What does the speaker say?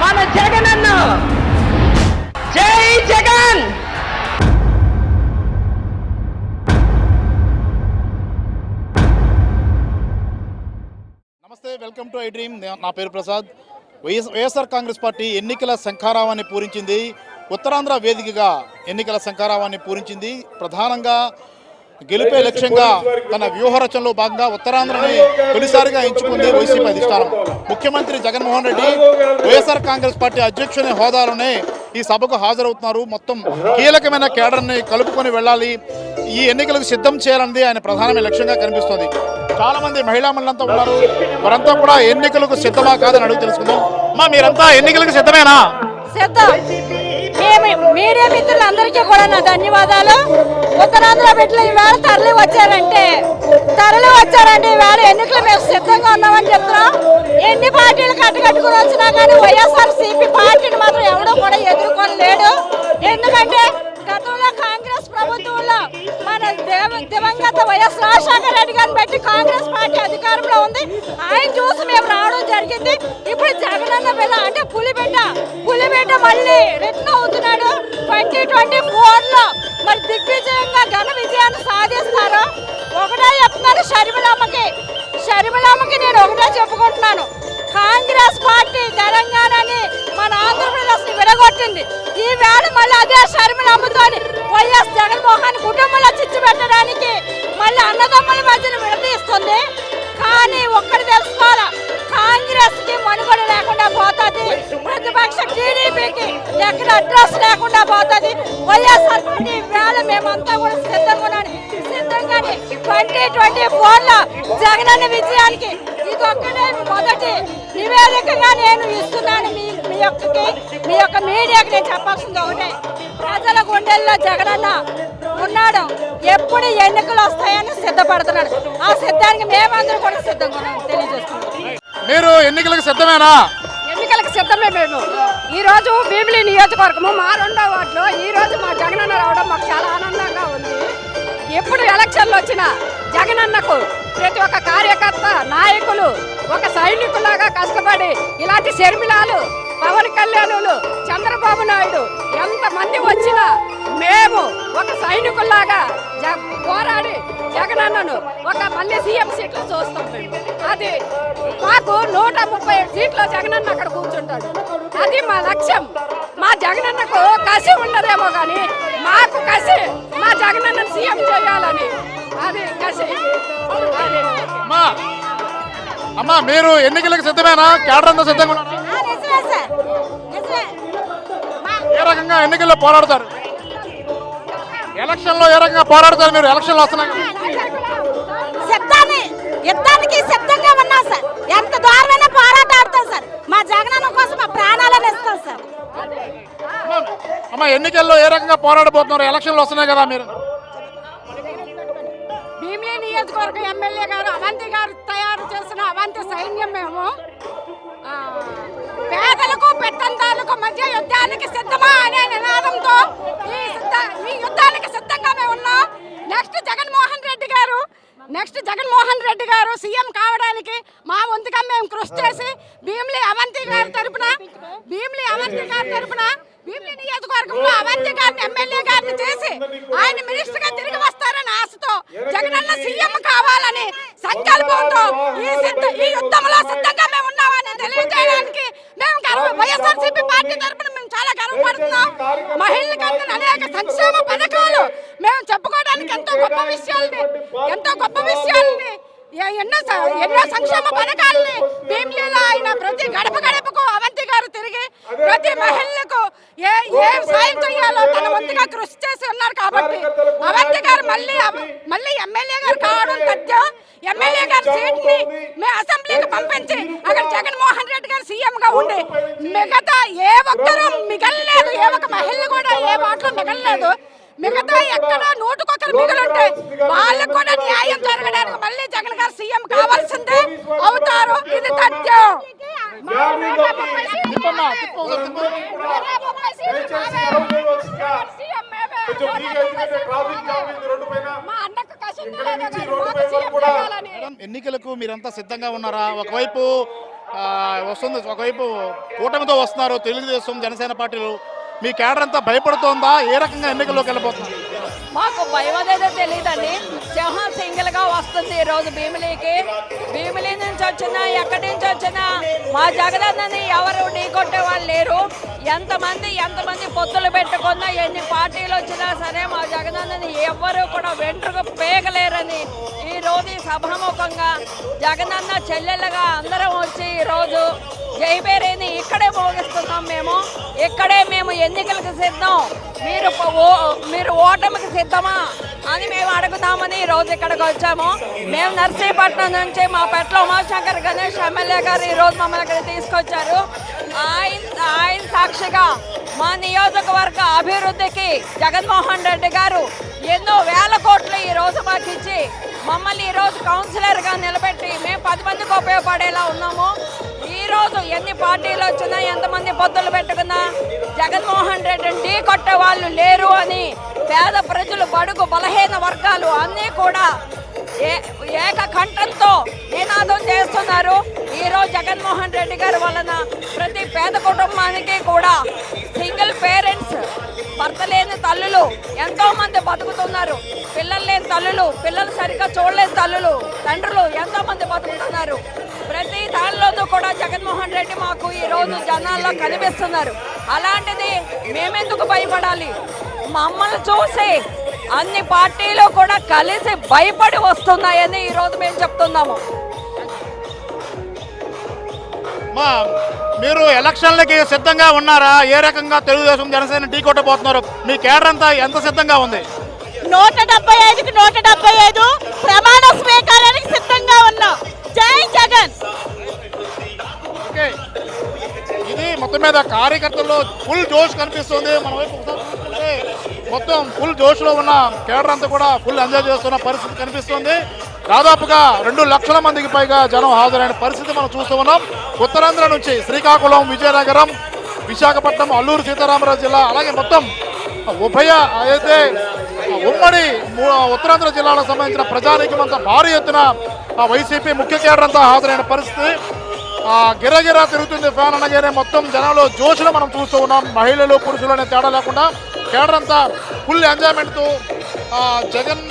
మన జగనన్న జై జగన్. నమస్తే, వెల్కమ్ టు ఐ డ్రీమ్. నా పేరు ప్రసాద్. వైఎస్ఆర్ కాంగ్రెస్ పార్టీ ఎన్నికల శంఖారావాన్ని పూరించింది. ఉత్తరాంధ్ర వేదికగా ఎన్నికల శంఖారావాన్ని పూరించింది. ప్రధానంగా గెలుపే లక్ష్యంగా తన వ్యూహరచనలో భాగంగా ఉత్తరాంధ్రని తొలిసారిగా ఎంచుకుంది వైసీపీ అధిష్టానం. ముఖ్యమంత్రి జగన్మోహన్ రెడ్డి వైఎస్ఆర్ కాంగ్రెస్ పార్టీ అధ్యక్షుని హోదాలోనే ఈ సభకు హాజరవుతున్నారు. మొత్తం కీలకమైన కేడర్ని కలుపుకొని వెళ్ళాలి, ఈ ఎన్నికలకు సిద్ధం చేయాలన్నది ఆయన ప్రధానమైన లక్ష్యంగా కనిపిస్తోంది. చాలా మంది మహిళా మండలంతా ఉన్నారు. వారంతా కూడా ఎన్నికలకు సిద్ధమా కాదని అడుగు తెలుసుకుందాం. అమ్మా, మీరంతా ఎన్నికలకు సిద్ధమేనా? సిద్ధం. మీడియా మిత్రులందరికీ కూడా నా ధన్యవాదాలు. ఉత్తరాంధ్ర బిడ్డలు ఈవేళ తరలి వచ్చారంటే ఈవేళ ఎన్నికలు మేము సిద్ధంగా ఉన్నామని చెప్తున్నాం. ఎన్ని పార్టీలు కట్టుకుని వచ్చినా కానీ వైఎస్ఆర్సీపీ పార్టీని మాత్రం ఎవడో కూడా ఎదుర్కొని లేడు. ఎందుకంటే గతంలో కాంగ్రెస్ ప్రభుత్వంలో మన దివంగత వైఎస్ రాజశేఖర రెడ్డి గారిని బట్టి కాంగ్రెస్ పార్టీ అధికారంలో ఉంది. ఆయన చూసి మేము రావడం జరిగింది. ఇప్పుడు జగనన్న బిడ్డ అంటే పులిబిడ్డ మళ్ళీ రిటర్న్ అవుతున్నాడు. 2024లో మరి దిగ్విజయంగా ఘన విజయాన్ని సాధిస్తారు. ఒకటే చెప్తున్నాను, షర్మిలమ్మకి నేను ఒకటే చెప్పుకుంటున్నాను. కాంగ్రెస్ పార్టీ తెలంగాణని మన ఆంధ్రప్రదేశ్ ని విడగొట్టింది. ఈ వేళ మళ్ళీ అదే షర్మిలమ్మతోని వైఎస్ జగన్మోహన్ కుటుంబంలో చిచ్చు పెట్టడానికి మళ్ళీ అన్నదమ్ముల మధ్యన విడదీస్తుంది. కానీ ఒక్కటి తెలుసుకోవాలా, కాంగ్రెస్ కి మనుగడ లేకుండా పోతుంది. ప్రతిపక్ష టీడీపీకి ఎక్కడ అడ్రస్ లేకుండా పోతుంది. వైఎస్ఆర్ పార్టీ వేళ మేమంతా కూడా సిద్ధంగానే 2024లో జగనన్న విజయానికి ఇదొక్కటే మొదటి నివేదికగా నేను ఇస్తున్నాను. మీ యొక్క మీడియాకి నేను చెప్పాల్సింది ఒకటే, ప్రజల గుండెల్లో జగనన్న ఉన్నాడు. ఎప్పుడు ఎన్నికలు వస్తాయని సిద్ధపడుతున్నాడు. ఆ సిద్ధానికి మేమందరం కూడా సిద్ధంగా తెలియజేస్తున్నాం. మీరు ఎన్నికలకు సిద్ధమేనా? ఎన్నికలకు సిద్ధమే. మేము ఈ రోజు భీమిలి నియోజకవర్గము మా 2వ వార్డులో ఈ రోజు మా జగనన్న రావడం మాకు చాలా ఆనందంగా ఉంది. ఎప్పుడు ఎలక్షన్లు వచ్చినా జగనన్నకు ప్రతి ఒక్క కార్యకర్త, నాయకులు ఒక సైనికులాగా కష్టపడి ఇలాంటి షర్మిలాలు, పవన్ కళ్యాణులు, చంద్రబాబు నాయుడు ఎంతమంది వచ్చినా మేము ఒక సైనికుల్లాగా పోరాడి జగనన్నను ఒక మళ్ళీ సీఎం సీట్లో చూస్తాం. మేము అది మాకు 137 సీట్లో జగనన్న అక్కడ కూర్చుంటాడు. అది మా లక్ష్యం. మా జగనన్నకు కసి ఉండదేమో కానీ మాకు కసి మా జగనన్నను సీఎం చేయాలని, అది కసి. అమ్మా, మీరు ఎన్నికలకు సిద్ధమేనా? కేడర్ అంతా సిద్ధంగా ఉన్నారా? ఏ రకంగా ఎన్నికల్లో పోరాడతారు? ఎలక్షన్ లో ఏ రకంగా పోరాడతారు మీరు? ఎలక్షన్లు వస్తున్నాయి, యుద్ధానికి సిద్ధంగా ఉన్నాం సార్. ఎంత దూరమైనా పోరాటాడతాం సార్. మా జగనన్న కోసం మా ప్రాణాలను ఇస్తాం సార్. అమ్మా, ఎన్నికల్లో ఏ రకంగా పోరాడబోతున్నారు? ఎలక్షన్లు వస్తున్నాయి కదా. మీరు భీమిలి నియోజకవర్గం ఎమ్మెల్యే గారు అవంతి గారు తయారు చేసిన అవంతి సైన్యం మేము పేదలకు పెత్తందారులకు మధ్య యుద్ధానికి సిద్ధమా అనే నినాదంతో ఈ యుద్ధానికి సిద్ధంగా మేము ఉన్నాం. నెక్స్ట్ జగన్మోహన్ రెడ్డి గారు సీఎం కావడానికి మా వంతుగా మేము కృషి చేసి భీమిలి అవంతి గారి తరపున భీమిలి నియోజకవర్గంలో అవంతి గారిని ఎమ్మెల్యే గారిని చేసి ఆయన మినిస్టర్ గా తిరిగి వస్తారని ఆశతో జగనన్న సీఎం కావాలని సంకల్పంతో ఈ యుద్ధంలో సిద్ధంగా మేము ఉన్నామని తెలియజేయడానికి మేము వైఎస్ఆర్సీపీ పార్టీ తరపున మేము చాలా గర్వపడుతున్నాం. మహిళలకు అందిన అనేక సంక్షేమ పథకాలు మేము చెప్పుకోవడానికి ఎంతో గొప్ప విషయాలని ఎన్నో సంక్షేమ పథకాలని భీమిలిలో ఆయన ప్రతి గడపకు అవంతి గారు తిరిగి ప్రతి మహిళలకు ఏ సాయం చేయాలో తన వంతుగా కృషి చేసి ఉన్నారు. కాబట్టి అవంతి గారు మళ్ళీ ఎమ్మెల్యే గారు కావడం తథ్యం. ఎమ్మెల్యే గారి సీట్ ని మేము అసెంబ్లీకి పంపించి అక్కడ జగన్మోహన్ రెడ్డి గారు సీఎం గా ఉండి మిగతా ఏ ఒక్కరూ మిగలలేదు, ఏ ఒక్క మహిళ కూడా ఏ మాటలు మిగలలేదు. మిగతా ఎక్కడ నూటుకొకరు మిగులుంటే వాళ్ళకు కూడా న్యాయం జరగడానికి మళ్ళీ జగన్ గారు సీఎం కావాల్సిందే అవుతారు. ఇది తథ్యం. ఎన్నికలకు మీరంతా సిద్ధంగా ఉన్నారా? ఒకవైపు వస్తుంది, ఒకవైపు కూటమితో వస్తున్నారు తెలుగుదేశం జనసేన పార్టీలు. మీ కేడర్ అంతా భయపడుతోందా? ఏ రకంగా ఎన్నికల్లోకి వెళ్ళిపోతున్నారు? మాకు భయం అదేదో తెలియదండి. సింహం సింగిల్ గా వస్తుంది ఈ రోజు భీమిలీకి. భీమిలీ నుంచి వచ్చినా ఎక్కడి నుంచి వచ్చినా మా జగనన్నని ఎవరు ఢీకొట్టే వాళ్ళు లేరు. ఎంతమంది పొత్తులు పెట్టుకున్నా ఎన్ని పార్టీలు వచ్చినా సరే మా జగనన్నని ఎవ్వరూ కూడా వెంట్రుకు పేగలేరని ఈ రోజు ఈ సభాముఖంగా జగనన్న చెల్లెళ్ళగా అందరం వచ్చి ఈ రోజు జైబేరేని ఇక్కడే మోగిస్తున్నాం. ఇక్కడే మేము ఎన్నికలకు సిద్ధం, మీరు ఓటమికి సిద్ధమా అని మేము అడుగుతామని ఈ రోజు ఇక్కడికి వచ్చాము. మేము నర్సీపట్నం నుంచి మా పెట్ల ఉమాశంకర్ గణేష్ ఎమ్మెల్యే గారు ఈ రోజు మమ్మల్ని ఇక్కడ తీసుకొచ్చారు. ఆయన సాక్షిగా మా నియోజకవర్గ అభివృద్ధికి జగన్మోహన్ రెడ్డి గారు ఎన్నో వేల కోట్లు ఈ రోజు మాకు ఇచ్చి మమ్మల్ని ఈ రోజు కౌన్సిలర్గా నిలబెట్టి మేము 10 మందికి ఉపయోగపడేలా ఉన్నాము. ఈ రోజు ఎన్ని పార్టీలు వచ్చినా ఎంతమంది పొత్తులు పెట్టుకున్నా జగన్మోహన్ రెడ్డిని ఢీ కొట్టే వాళ్ళు లేరు అని పేద ప్రజలు, బడుగు బలహీన వర్గాలు అన్నీ కూడా ఏకకంఠంతో నినాదం చేస్తున్నారు. ఈరోజు జగన్మోహన్ రెడ్డి గారి వలన ప్రతి పేద కుటుంబానికి కూడా సింగిల్ పేరెంట్స్, భర్త లేని తల్లులు ఎంతో మంది బతుకుతున్నారు. పిల్లలు లేని తల్లులు, పిల్లలు సరిగ్గా చూడలేని తల్లులు, తండ్రులు ఎంతో మంది బతుకుతున్నారు. ప్రతి దానిలోనూ కూడా జగన్మోహన్ రెడ్డి మాకు ఈ రోజు జనాల్లో కనిపిస్తున్నారు. అలాంటిది మేమెందుకు భయపడాలి? మమ్మల్ని చూసి అన్ని పార్టీలు కూడా కలిసి భయపడి వస్తున్నాయని ఈ రోజు మేము చెప్తున్నాము. మీరు ఎలక్షన్లకి సిద్ధంగా ఉన్నారా? ఏ రకంగా తెలుగుదేశం జనసేన ఢీ కొట్టబోతున్నారు? మీ కేడర్ అంతా ఎంత సిద్ధంగా ఉంది? 175కి 175 ప్రమాణ స్వీకారానికి సిద్ధంగా ఉన్నాం. జై జగన్. ఇది మొత్తం మీద కార్యకర్తల్లో ఫుల్ జోష్ కనిపిస్తుంది. మన వైపు చూసుకుంటే మొత్తం ఫుల్ జోష్లో ఉన్న కేడర్ అంతా కూడా ఫుల్ ఎంజాయ్ చేస్తున్న పరిస్థితి కనిపిస్తుంది. దాదాపుగా 2 లక్షల మందికి పైగా జనం హాజరైన పరిస్థితి మనం చూస్తూ ఉన్నాం. ఉత్తరాంధ్ర నుంచి శ్రీకాకుళం, విజయనగరం, విశాఖపట్నం, అల్లూరు సీతారామరాజు జిల్లా, అలాగే మొత్తం అయితే ఉమ్మడి ఉత్తరాంధ్ర జిల్లాలకు సంబంధించిన ప్రజానీకం అంతా భారీ ఎత్తున వైసీపీ ముఖ్య కేడర్ అంతా హాజరైన పరిస్థితి. గిరగిరా తిరుగుతుంది ఫ్యాన్ అనగానే మొత్తం జనాలు జోష్లో మనం చూస్తూ ఉన్నాం. మహిళలు, పురుషులు అనే తేడా లేకుండా కేడర్ అంతా ఫుల్ ఎంజాయ్మెంట్తో జగన్